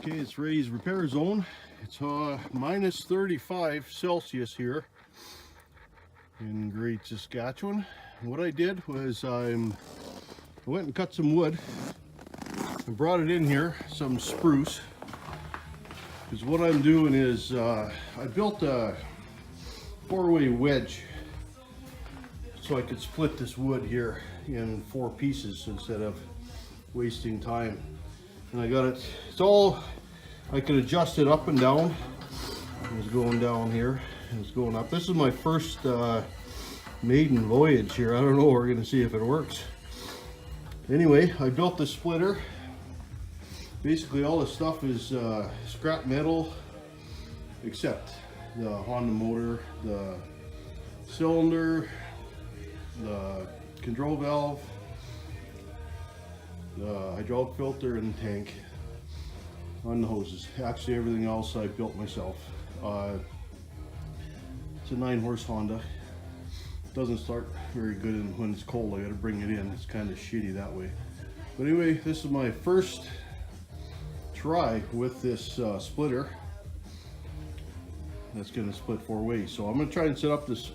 Okay, it's Ray's repair zone. It's minus 35 Celsius here in Great Saskatchewan. And what I did was I went and cut some wood and brought it in here, some spruce. Because what I'm doing is I built a 4-way wedge so I could split this wood here in 4 pieces instead of wasting time. And I got it, it's all, I could adjust it up and down. It's going down here, and it's going up. This is my first maiden voyage here. I don't know, we're gonna see if it works. Anyway, I built this splitter. Basically all the stuff is scrap metal, except the Honda motor, the cylinder, the control valve, the hydraulic filter, and tank on the hoses. Actually everything else I built myself. It's a 9-horse Honda. It doesn't start very good when it's cold. I gotta bring it in. It's kind of shitty that way. But anyway, this is my first try with this splitter that's going to split 4 ways. So I'm going to try and set up this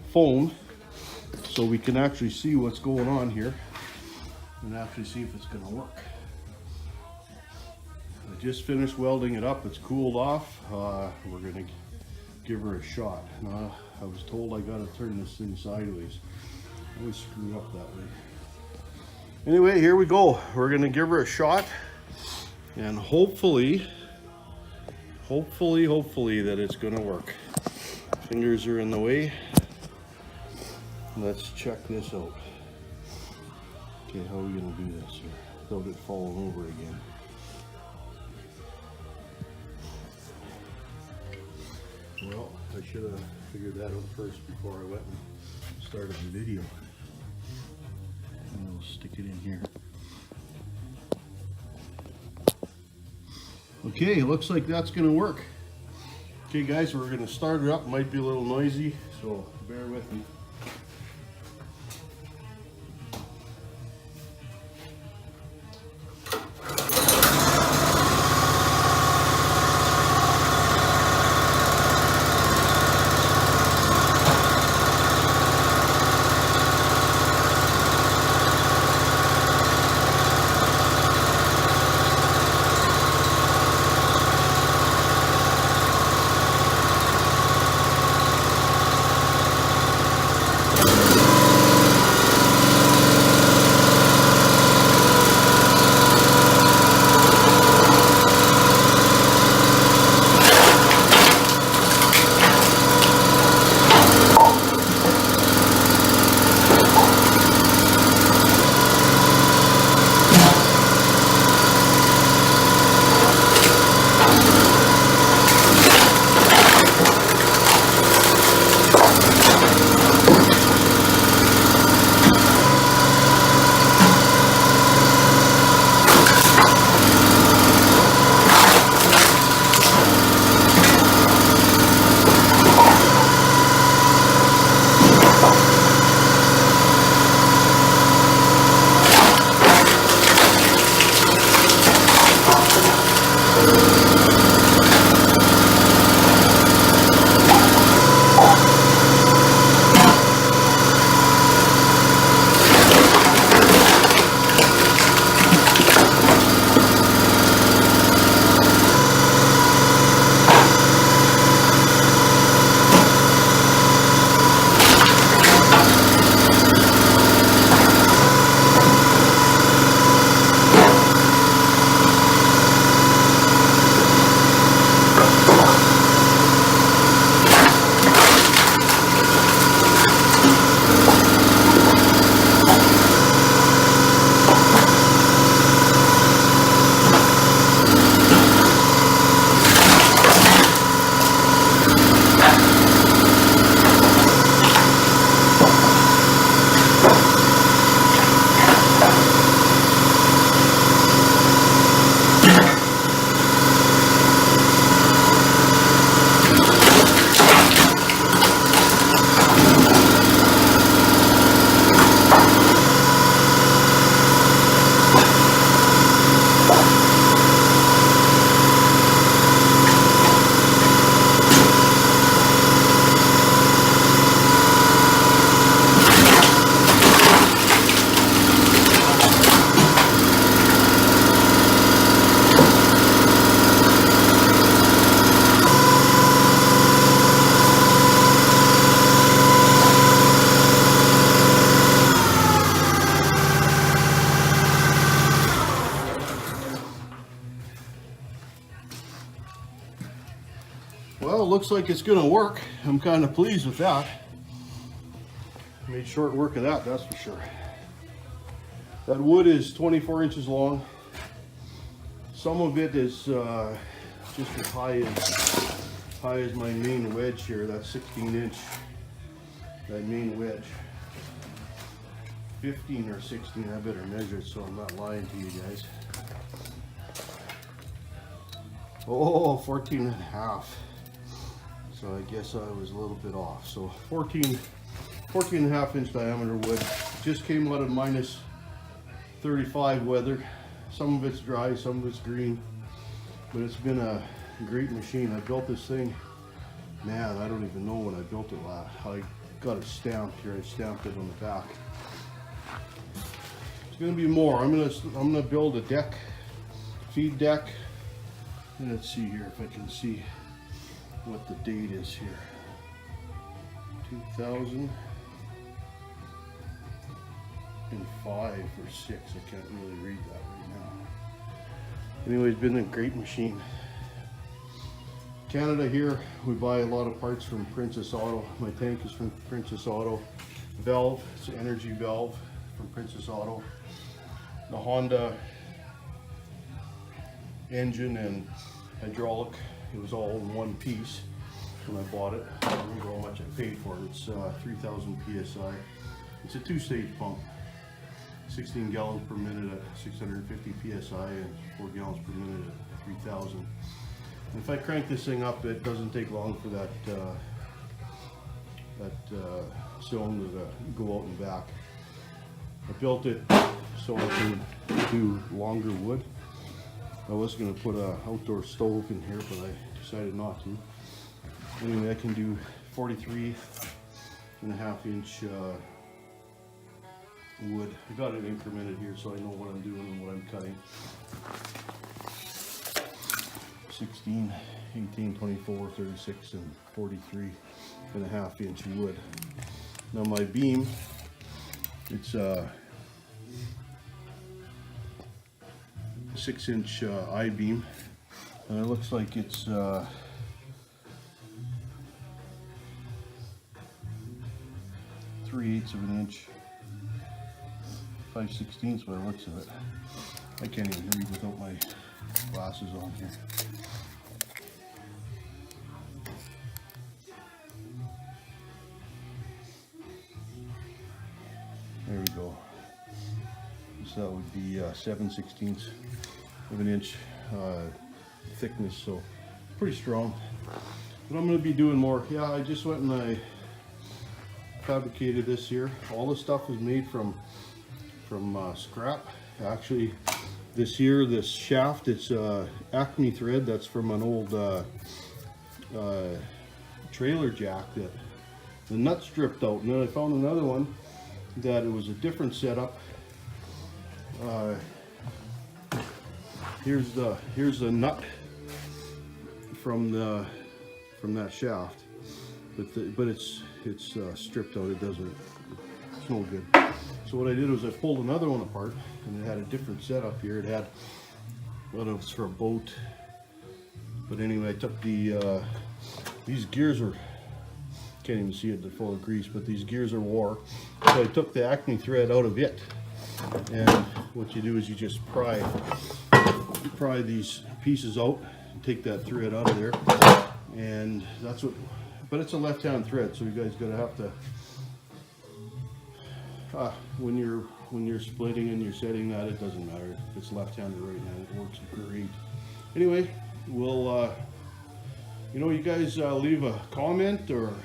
phone so we can actually see what's going on here and actually see if it's going to work. I just finished welding it up. It's cooled off. We're going to give her a shot. Now, I was told I got to turn this thing sideways. I always screw up that way. Anyway, here we go. We're going to give her a shot. And hopefully that it's gonna work. Fingers are in the way. Let's check this out. Okay, how are we gonna do this here without it falling over again? Well, I should have figured that out first before I went and started the video. And we'll stick it in here. Okay, looks like that's gonna work. Okay guys, we're gonna start it up. Might be a little noisy, so bear with me. looks like it's gonna work. I'm kind of pleased with that. Made short work of that, that's for sure. That wood is 24 inches long. Some of it is just as high as my main wedge here. That's 16 inch, that main wedge. 15 or 16, I better measure it so I'm not lying to you guys. Oh, 14 and a half. So I guess I was a little bit off. So 14 and a half inch diameter wood. Just came out of minus 35 weather. Some of it's dry, some of it's green. But it's been a great machine. I built this thing, man, I don't even know when I built it last. I got it stamped here. I stamped it on the back. It's gonna be more. I'm gonna build a deck, feed deck. Let's see here if I can see what the date is here. 2005 or 6. I can't really read that right now. Anyway, it's been a great machine. Canada here, we buy a lot of parts from Princess Auto. My tank is from Princess Auto. Valve, it's an energy valve from Princess Auto. The Honda engine and hydraulic, it was all in one piece when I bought it. I don't remember how much I paid for it. It's 3,000 psi. It's a two-stage pump, 16 gallons per minute at 650 psi and 4 gallons per minute at 3,000. And if I crank this thing up, it doesn't take long for that cylinder to go out and back. I built it so I can do longer wood. I was going to put an outdoor stove in here, but I decided not to. Anyway, I can do 43 and a half inch wood. I got it incremented here so I know what I'm doing and what I'm cutting. 16, 18, 24, 36, and 43 and a half inch wood. Now my beam, it's a 6-inch I-beam, and it looks like it's 3/8 of an inch, 5/16 by the looks of it. I can't even read without my glasses on here. There we go. So that would be 7/16 of an inch thickness, so pretty strong. But I'm going to be doing more. Yeah, I just went and I fabricated this here. All the stuff is made from scrap. Actually, this shaft, it's Acme thread. That's from an old trailer jack that the nut stripped out. And then I found another one that it was a different setup. Here's the nut from that shaft, but it's stripped out. It's no good. So what I did was I pulled another one apart, and it had a different setup here. It had, well, it was for a boat, but anyway, I took these gears are, can't even see it, they're full of grease, but these gears are wore. So I took the Acme thread out of it, and what you do is you just pry these pieces out and take that thread out of there, and that's what, but it's a left-hand thread, so you guys gotta have to when you're splitting and you're setting that, it doesn't matter if it's left-hand or right-hand, it works great. Anyway, we'll you guys leave a comment, or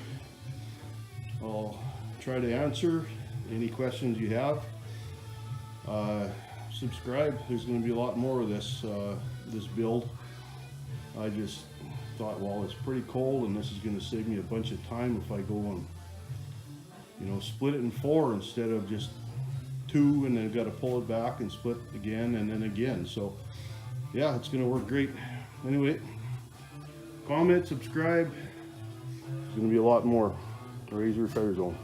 I'll try to answer any questions you have. Subscribe. There's going to be a lot more of this build. I just thought, well, it's pretty cold, and this is going to save me a bunch of time if I go and split it in 4 instead of just 2, and then got to pull it back and split again and then again. So yeah, it's going to work great. Anyway, comment, subscribe. There's going to be a lot more. Razor Fire Zone.